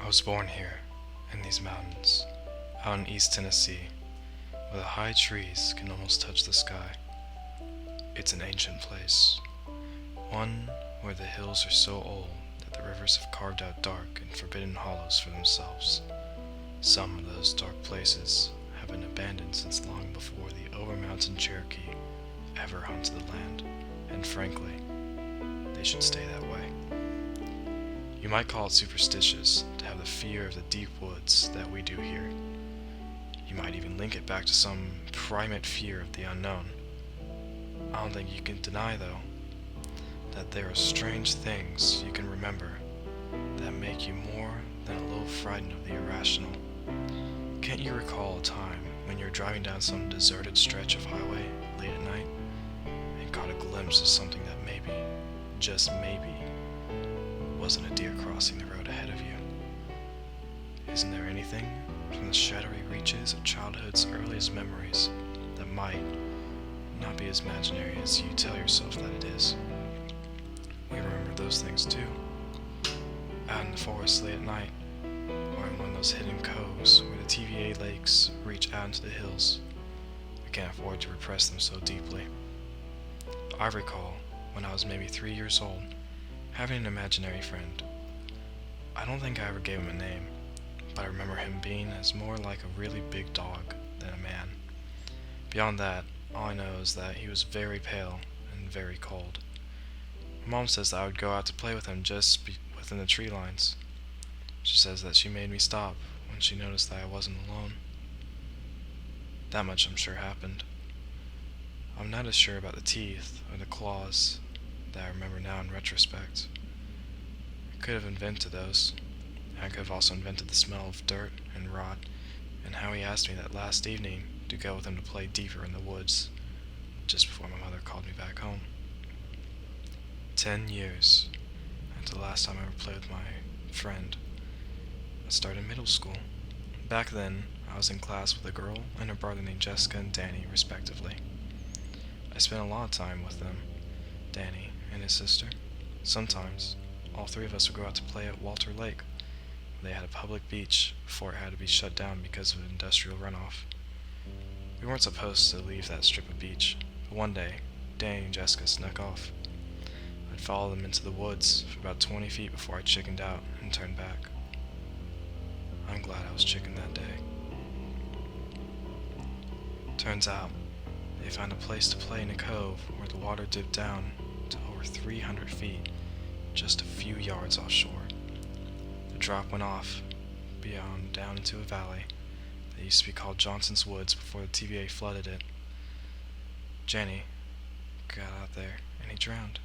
was born here, in these mountains, out in East Tennessee, where the high trees can almost touch the sky. It's an ancient place, one where the hills are so old that the rivers have carved out dark and forbidden hollows for themselves. Some of those dark places have been abandoned since long before the over-mountain Cherokee ever hunted the land, and frankly, they should stay that way. You might call it superstitious to have the fear of the deep woods that we do here. You might even link it back to some primate fear of the unknown. I don't think you can deny, though, that there are strange things you can remember that make you more than a little frightened of the irrational. Can't you recall a time when you were driving down some deserted stretch of highway late at night and caught a glimpse of something that maybe, just maybe, wasn't a deer crossing the road ahead of you? Isn't there anything from the shadowy reaches of childhood's earliest memories that might not be as imaginary as you tell yourself that it is? We remember those things too. Out in the forest late at night, or in one of those hidden coves where the TVA lakes reach out into the hills. We can't afford to repress them so deeply. I recall, when I was maybe 3 years old, having an imaginary friend. I don't think I ever gave him a name, but I remember him being as more like a really big dog than a man. Beyond that, all I know is that he was very pale and very cold. My mom says that I would go out to play with him within the tree lines. She says that she made me stop when she noticed that I wasn't alone. That much I'm sure happened. I'm not as sure about the teeth or the claws that I remember now in retrospect. I could have invented those. I could have also invented the smell of dirt and rot, and how he asked me that last evening to go with him to play deeper in the woods, just before my mother called me back home. 10 years after the last time I ever played with my friend. I started middle school. Back then, I was in class with a girl and her brother named Jessica and Danny, respectively. I spent a lot of time with them, Danny and his sister. Sometimes, all three of us would go out to play at Walter Lake. They had a public beach before it had to be shut down because of industrial runoff. We weren't supposed to leave that strip of beach, but one day, Danny and Jessica snuck off. I'd follow them into the woods for about 20 feet before I chickened out and turned back. I'm glad I was chickened that day. Turns out, they found a place to play in a cove where the water dipped down to over 300 feet, just a few yards offshore. The drop went off beyond down into a valley that used to be called Johnson's Woods before the TVA flooded it. Jenny got out there and he drowned.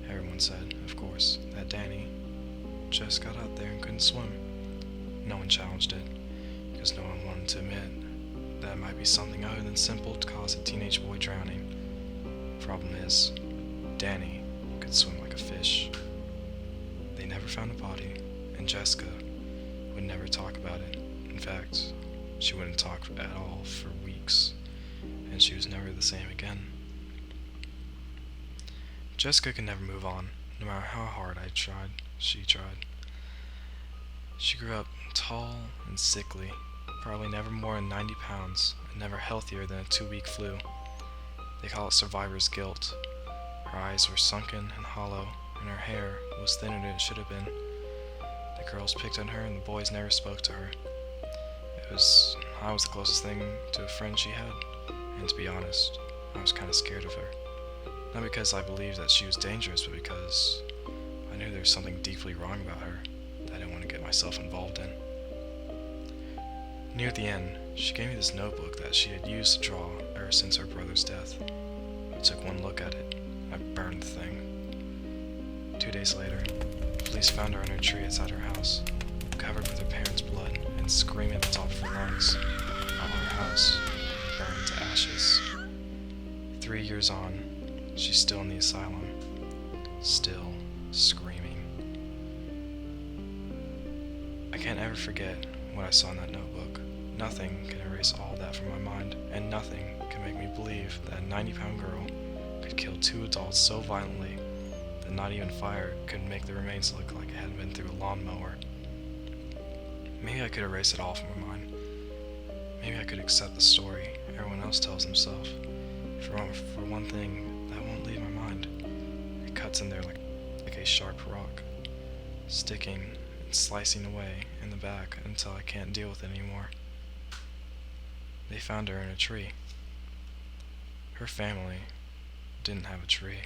Everyone said, of course, that Danny just got out there and couldn't swim. No one challenged it, because no one wanted to admit that it might be something other than simple to cause a teenage boy drowning. Problem is, Danny could swim like a fish. They never found a body, and Jessica would never talk about it. In fact, she wouldn't talk at all for weeks, and she was never the same again. Jessica could never move on, no matter how hard she tried. She grew up tall and sickly, probably never more than 90 pounds, and never healthier than a 2-week flu. They call it survivor's guilt. Her eyes were sunken and hollow, and her hair was thinner than it should have been. The girls picked on her, and the boys never spoke to her. I was the closest thing to a friend she had, and to be honest, I was kind of scared of her. Not because I believed that she was dangerous, but because I knew there was something deeply wrong about her that I didn't want to get myself involved in. Near the end, she gave me this notebook that she had used to draw ever since her brother's death. I took one look at it. I burned the thing. 2 days later, police found her in a tree outside her house, covered with her parents' blood and screaming at the top of her lungs, while her house burned to ashes. 3 years on, she's still in the asylum, still screaming. I can't ever forget what I saw in that notebook. Nothing can erase all that from my mind, and nothing can make me believe that a 90-pound girl could kill 2 adults so violently that not even fire could make the remains look like it had been through a lawnmower. Maybe I could erase it all from my mind. Maybe I could accept the story everyone else tells himself. For one thing, that won't leave my mind. It cuts in there like a sharp rock, sticking and slicing away in the back until I can't deal with it anymore. They found her in a tree. Her family didn't have a tree.